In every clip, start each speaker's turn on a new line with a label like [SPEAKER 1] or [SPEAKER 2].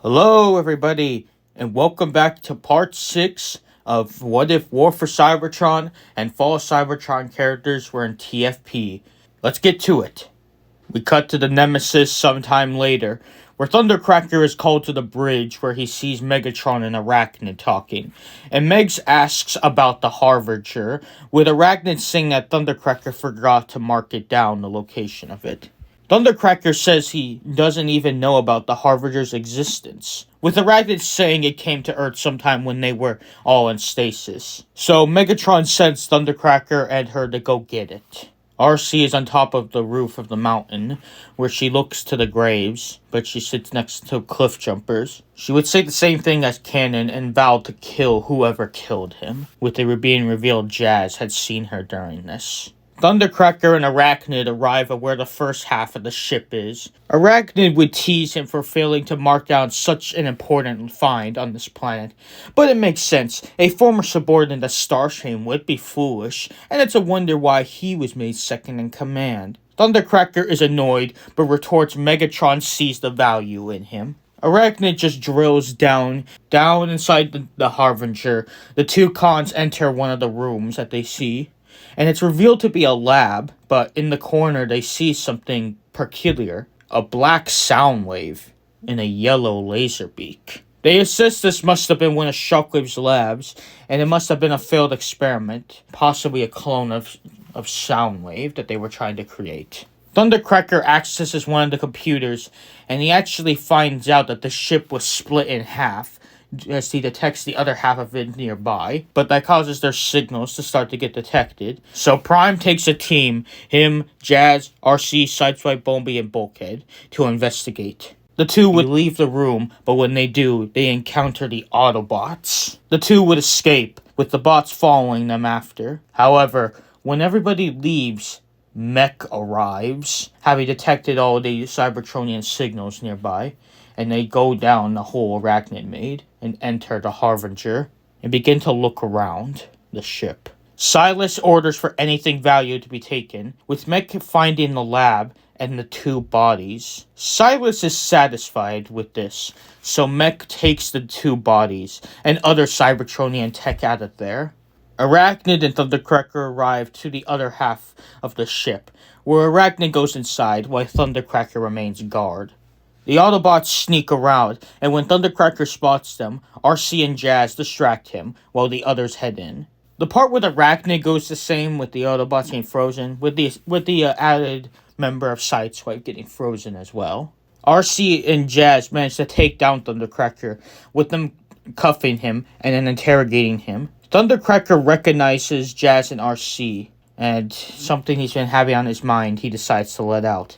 [SPEAKER 1] Hello, everybody, and welcome back to part 6 of What If War for Cybertron and Fall Cybertron characters were in TFP. Let's get to it. We cut to the Nemesis sometime later, where Thundercracker is called to the bridge where he sees Megatron and Arachnid talking, and Megs asks about the Harbinger, with Arachnid saying that Thundercracker forgot to mark it down, the location of it. Thundercracker says he doesn't even know about the Harbinger's existence, with Arachnid saying it came to Earth sometime when they were all in stasis. So Megatron sends Thundercracker and her to go get it. RC is on top of the roof of the mountain, where she looks to the graves, but she sits next to cliff jumpers. She would say the same thing as Cannon and vowed to kill whoever killed him, with it being revealed Jazz had seen her during this. Thundercracker and Arachnid arrive at where the first half of the ship is. Arachnid would tease him for failing to mark down such an important find on this planet, but it makes sense. A former subordinate of Starscream would be foolish, and it's a wonder why he was made second in command. Thundercracker is annoyed, but retorts Megatron sees the value in him. Arachnid just drills down inside the Harbinger. The two cons enter one of the rooms that they see, and it's revealed to be a lab, but in the corner they see something peculiar. A black sound wave in a yellow laser beak. They assess this must have been one of Shockwave's labs, and it must have been a failed experiment, possibly a clone of Soundwave that they were trying to create. Thundercracker accesses one of the computers, and he actually finds out that the ship was split in half, as he detects the other half of it nearby, but that causes their signals to start to get detected. So Prime takes a team, him, Jazz, RC, Sideswipe, Bombi, and Bulkhead, to investigate. The two would leave the room, but when they do, they encounter the Autobots. The two would escape, with the bots following them after. However, when everybody leaves, Mech arrives, having detected all the Cybertronian signals nearby, and they go down the hole Arachnid made and enter the Harbinger and begin to look around the ship. Silas orders for anything valued to be taken, with Mech finding the lab and the two bodies. Silas is satisfied with this, so Mech takes the two bodies and other Cybertronian tech out of there. Arachnid and Thundercracker arrive to the other half of the ship, where Arachnid goes inside while Thundercracker remains guard. The Autobots sneak around, and when Thundercracker spots them, RC and Jazz distract him while the others head in. The part with Arachnid goes the same, with the Autobots getting frozen, with the added member of Sideswipe getting frozen as well. RC and Jazz manage to take down Thundercracker, with them cuffing him and then interrogating him. Thundercracker recognizes Jazz and RC, and something he's been having on his mind he decides to let out.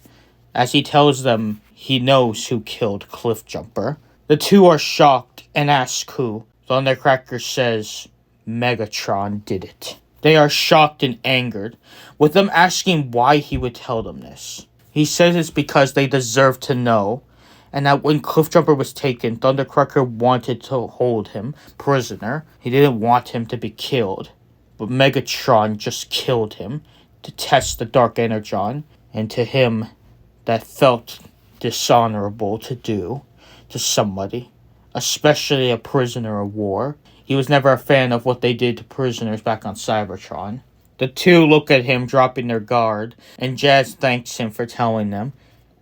[SPEAKER 1] As he tells them he knows who killed Cliffjumper. The two are shocked and ask who. Thundercracker says Megatron did it. They are shocked and angered, with them asking why he would tell them this. He says it's because they deserve to know, and that when Cliffjumper was taken, Thundercracker wanted to hold him prisoner. He didn't want him to be killed, but Megatron just killed him to test the dark energon, and to him that felt dishonorable to do to somebody, especially a prisoner of war. He was never a fan of what they did to prisoners back on Cybertron. The two look at him dropping their guard, and Jazz thanks him for telling them,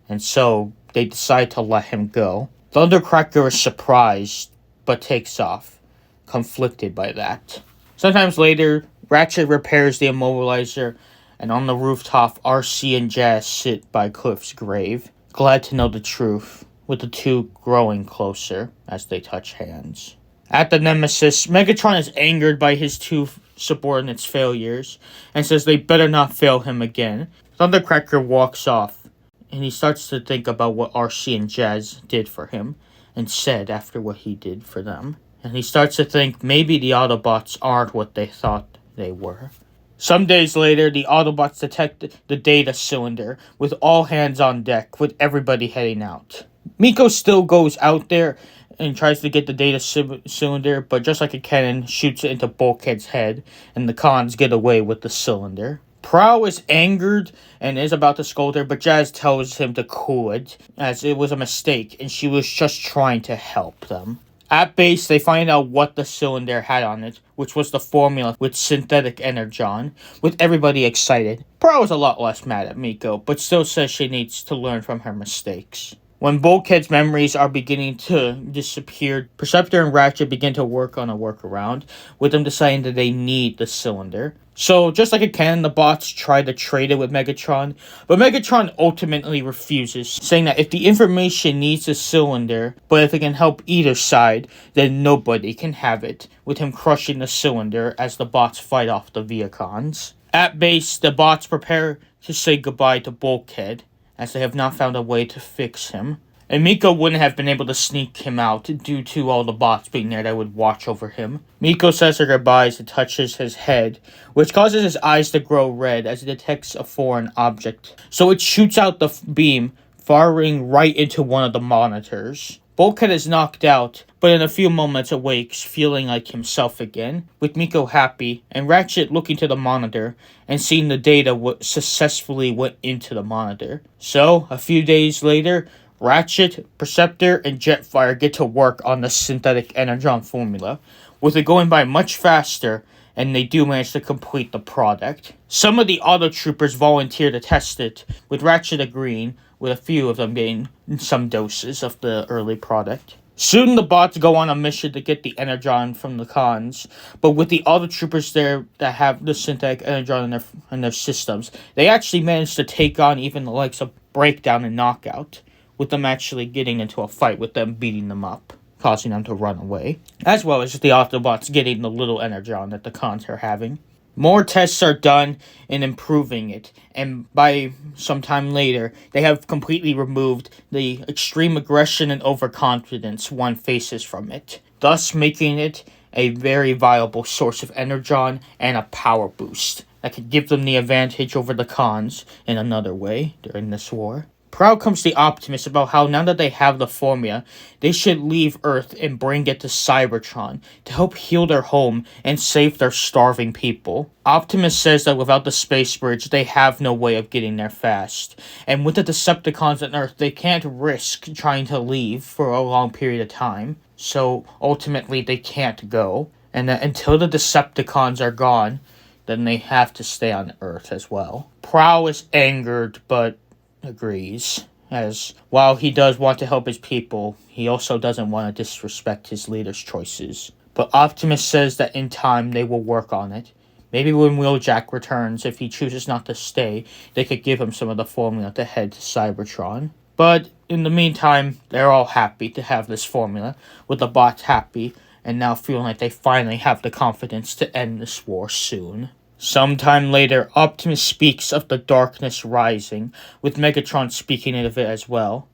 [SPEAKER 1] and so they decide to let him go. Thundercracker is surprised, but takes off, conflicted by that. Sometimes later, Ratchet repairs the immobilizer, and on the rooftop, RC and Jazz sit by Cliff's grave, glad to know the truth, with the two growing closer as they touch hands. At the Nemesis, Megatron is angered by his two subordinates' failures, and says they better not fail him again. Thundercracker walks off, and he starts to think about what RC and Jazz did for him, and said after what he did for them. And he starts to think maybe the Autobots aren't what they thought they were. Some days later, the Autobots detect the data cylinder, with all hands on deck, with everybody heading out. Miko still goes out there and tries to get the data cylinder, but just like a cannon, shoots it into Bulkhead's head, and the cons get away with the cylinder. Prowl is angered and is about to scold her, but Jazz tells him to cool it, as it was a mistake and she was just trying to help them. At base, they find out what the cylinder had on it, which was the formula with synthetic energon, with everybody excited. Prowl is a lot less mad at Miko, but still says she needs to learn from her mistakes. When Bulkhead's memories are beginning to disappear, Perceptor and Ratchet begin to work on a workaround, with them deciding that they need the cylinder. So, just like a cannon, the bots try to trade it with Megatron, but Megatron ultimately refuses, saying that if the information needs the cylinder, but if it can help either side, then nobody can have it, with him crushing the cylinder as the bots fight off the Viacons. At base, the bots prepare to say goodbye to Bulkhead, as they have not found a way to fix him. And Miko wouldn't have been able to sneak him out due to all the bots being there that would watch over him. Miko says her goodbyes and touches his head, which causes his eyes to grow red as it detects a foreign object. So it shoots out the beam, firing right into one of the monitors. Bulkhead is knocked out, but in a few moments awakes, feeling like himself again, with Miko happy, and Ratchet looking to the monitor, and seeing the data successfully went into the monitor. So, a few days later, Ratchet, Perceptor, and Jetfire get to work on the synthetic energon formula, with it going by much faster, and they do manage to complete the product. Some of the Autotroopers volunteer to test it, with Ratchet agreeing, with a few of them getting some doses of the early product. Soon the bots go on a mission to get the energon from the cons, but with the Autotroopers there that have the synthetic energon in their systems, they actually manage to take on even the likes of Breakdown and Knockout, with them actually getting into a fight with them, beating them up, causing them to run away, as well as the Autobots getting the little energon that the cons are having. More tests are done in improving it, and by some time later, they have completely removed the extreme aggression and overconfidence one faces from it, thus making it a very viable source of energon and a power boost that could give them the advantage over the cons in another way during this war. Prowl comes to Optimus about how now that they have the formula, they should leave Earth and bring it to Cybertron to help heal their home and save their starving people. Optimus says that without the space bridge, they have no way of getting there fast. And with the Decepticons on Earth, they can't risk trying to leave for a long period of time. So ultimately, they can't go. And that until the Decepticons are gone, then they have to stay on Earth as well. Prowl is angered, but agrees, as while he does want to help his people, he also doesn't want to disrespect his leader's choices. But Optimus says that in time they will work on it. Maybe when Wheeljack returns, if he chooses not to stay, they could give him some of the formula to head to Cybertron. But in the meantime, they're all happy to have this formula, with the bots happy, and now feeling like they finally have the confidence to end this war soon. Sometime later, Optimus speaks of the darkness rising, with Megatron speaking of it as well.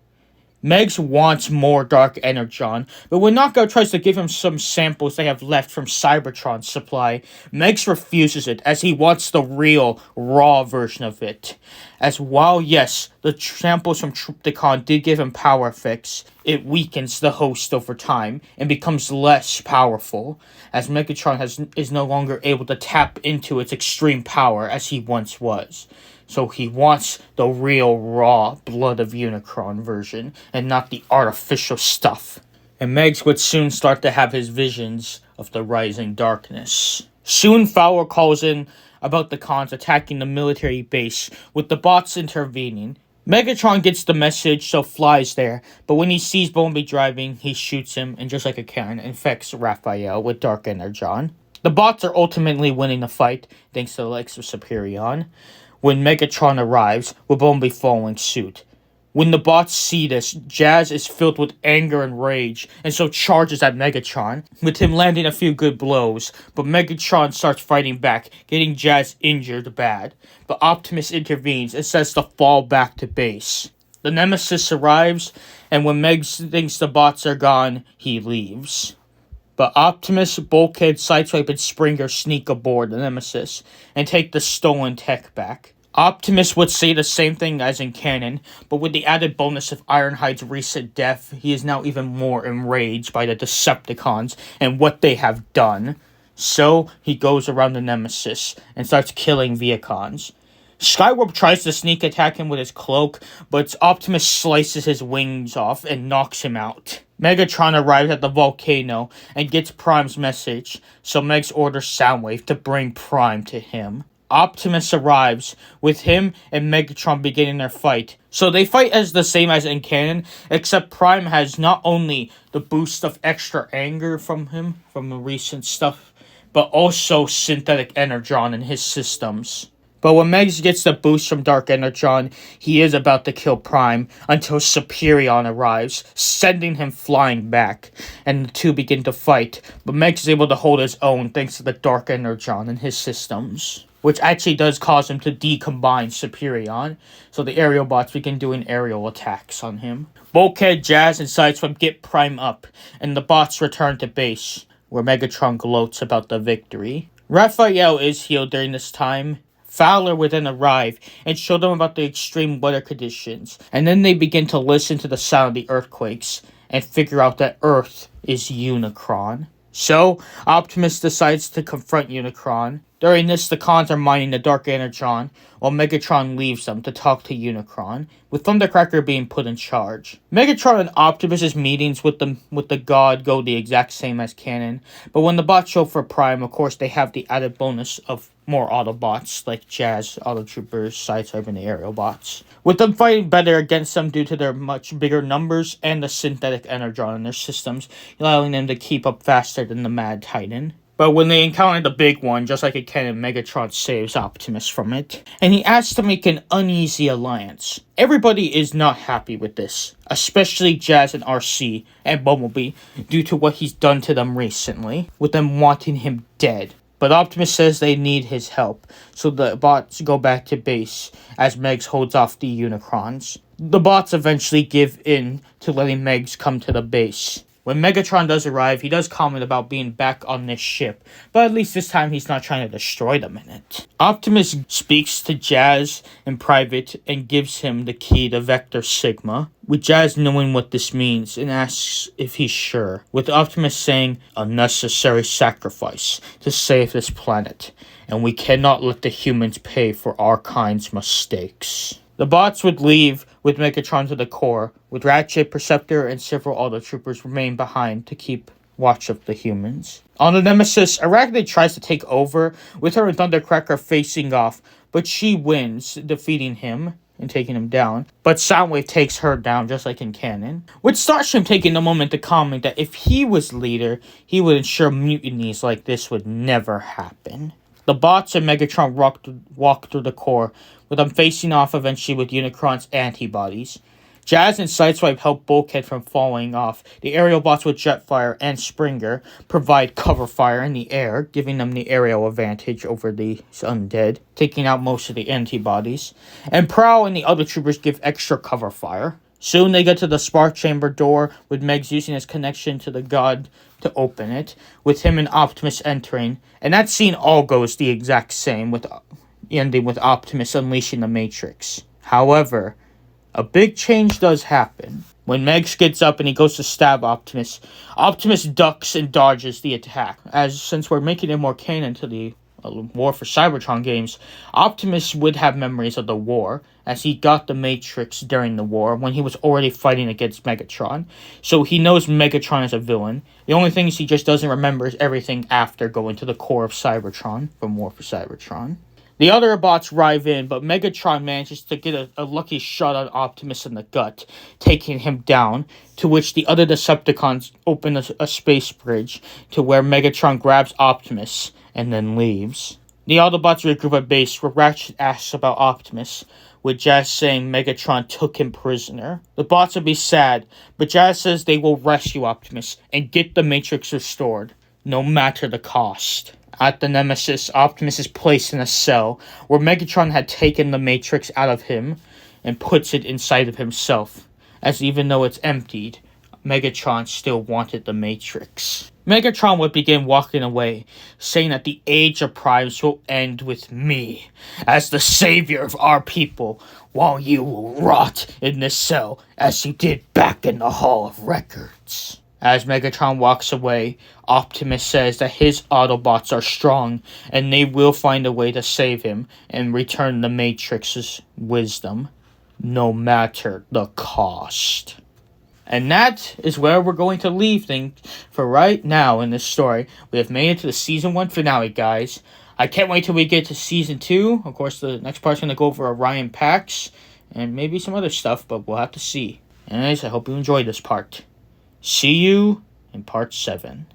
[SPEAKER 1] Megs wants more dark energon, but when Knockout tries to give him some samples they have left from Cybertron's supply, Megs refuses it, as he wants the real, raw version of it. As while, yes, the samples from Trypticon did give him power effects, it weakens the host over time, and becomes less powerful, as Megatron is no longer able to tap into its extreme power as he once was. So he wants the real, raw blood of Unicron version, and not the artificial stuff. And Megs would soon start to have his visions of the rising darkness. Soon Fowler calls in about the cons attacking the military base, with the bots intervening. Megatron gets the message, so flies there, but when he sees Bumblebee driving, he shoots him, and just like a cannon, infects Raphael with Dark Energon. The bots are ultimately winning the fight, thanks to the likes of Superion, when Megatron arrives, with Bumblebee following suit. When the bots see this, Jazz is filled with anger and rage, and so charges at Megatron, with him landing a few good blows, but Megatron starts fighting back, getting Jazz injured bad. But Optimus intervenes and says to fall back to base. The Nemesis arrives, and when Meg thinks the bots are gone, he leaves. But Optimus, Bulkhead, Sideswipe, and Springer sneak aboard the Nemesis and take the stolen tech back. Optimus would say the same thing as in canon, but with the added bonus of Ironhide's recent death, he is now even more enraged by the Decepticons and what they have done. So, he goes around the Nemesis and starts killing Viacons. Skywarp tries to sneak attack him with his cloak, but Optimus slices his wings off and knocks him out. Megatron arrives at the volcano and gets Prime's message, so Megs orders Soundwave to bring Prime to him. Optimus arrives, with him and Megatron beginning their fight. So they fight as the same as in canon, except Prime has not only the boost of extra anger from him, from the recent stuff, but also synthetic energon in his systems. But when Megs gets the boost from Dark Energon, he is about to kill Prime until Superion arrives, sending him flying back, and the two begin to fight, but Megs is able to hold his own thanks to the Dark Energon in his systems, which actually does cause him to decombine Superion, so the aerial bots begin doing aerial attacks on him. Bulkhead, Jazz, and Sideswipe get Prime up, and the bots return to base, where Megatron gloats about the victory. Raphael is healed during this time. Fowler would then arrive and show them about the extreme weather conditions, and then they begin to listen to the sound of the earthquakes and figure out that Earth is Unicron. So, Optimus decides to confront Unicron. During this, the Cons are mining the Dark Energon, while Megatron leaves them to talk to Unicron, with Thundercracker being put in charge. Megatron and Optimus's meetings with the god go the exact same as canon, but when the bots show for Prime, of course, they have the added bonus of more Autobots, like Jazz, Autotroopers, Sideswipe, and the aerial bots, with them fighting better against them due to their much bigger numbers and the synthetic energon in their systems, allowing them to keep up faster than the Mad Titan. But when they encounter the big one, just like a cannon, Megatron saves Optimus from it, and he asks to make an uneasy alliance. Everybody is not happy with this, especially Jazz and RC and Bumblebee, due to what he's done to them recently, with them wanting him dead. But Optimus says they need his help, so the bots go back to base as Megs holds off the Unicrons. The bots eventually give in to letting Megs come to the base. When Megatron does arrive, he does comment about being back on this ship, but at least this time he's not trying to destroy them in it. Optimus speaks to Jazz in private and gives him the key to Vector Sigma, with Jazz knowing what this means and asks if he's sure, with Optimus saying, "A necessary sacrifice to save this planet, and we cannot let the humans pay for our kind's mistakes." The bots would leave with Megatron to the core, with Ratchet, Perceptor, and several Autotroopers remain behind to keep watch of the humans. On the Nemesis, Arachne tries to take over, with her and Thundercracker facing off, but she wins, defeating him and taking him down. But Soundwave takes her down, just like in canon, with Starscream taking a moment to comment that if he was leader, he would ensure mutinies like this would never happen. The bots and Megatron walk through the core, with them facing off eventually with Unicron's antibodies. Jazz and Sideswipe help Bulkhead from falling off. The aerial bots with Jetfire and Springer provide cover fire in the air, giving them the aerial advantage over the undead, taking out most of the antibodies. And Prowl and the other troopers give extra cover fire. Soon they get to the spark chamber door, with Megs using his connection to the god to open it, with him and Optimus entering. And that scene all goes the exact same, with ending with Optimus unleashing the Matrix. However, a big change does happen. When Megs gets up and he goes to stab Optimus, Optimus ducks and dodges the attack. Since we're making it more canon to the War for Cybertron games, Optimus would have memories of the war, as he got the Matrix during the war when he was already fighting against Megatron. So he knows Megatron is a villain. The only things he just doesn't remember is everything after going to the core of Cybertron from War for Cybertron. The other bots arrive in, but Megatron manages to get a lucky shot on Optimus in the gut, taking him down, to which the other Decepticons open a space bridge to where Megatron grabs Optimus and then leaves. The Autobots regroup at base, where Ratchet asks about Optimus, with Jazz saying Megatron took him prisoner. The bots would be sad, but Jazz says they will rescue Optimus and get the Matrix restored, no matter the cost. At the Nemesis, Optimus is placed in a cell where Megatron had taken the Matrix out of him and puts it inside of himself, as even though it's emptied, Megatron still wanted the Matrix. Megatron would begin walking away, saying that the age of primes will end with me, as the savior of our people, while you will rot in this cell, as you did back in the Hall of Records. As Megatron walks away, Optimus says that his Autobots are strong and they will find a way to save him and return the Matrix's wisdom, no matter the cost. And that is where we're going to leave things for right now in this story. We have made it to the Season 1 finale, guys. I can't wait till we get to Season 2. Of course, the next part's going to go over Orion Pax and maybe some other stuff, but we'll have to see. Anyways, I hope you enjoyed this part. See you in Part 7.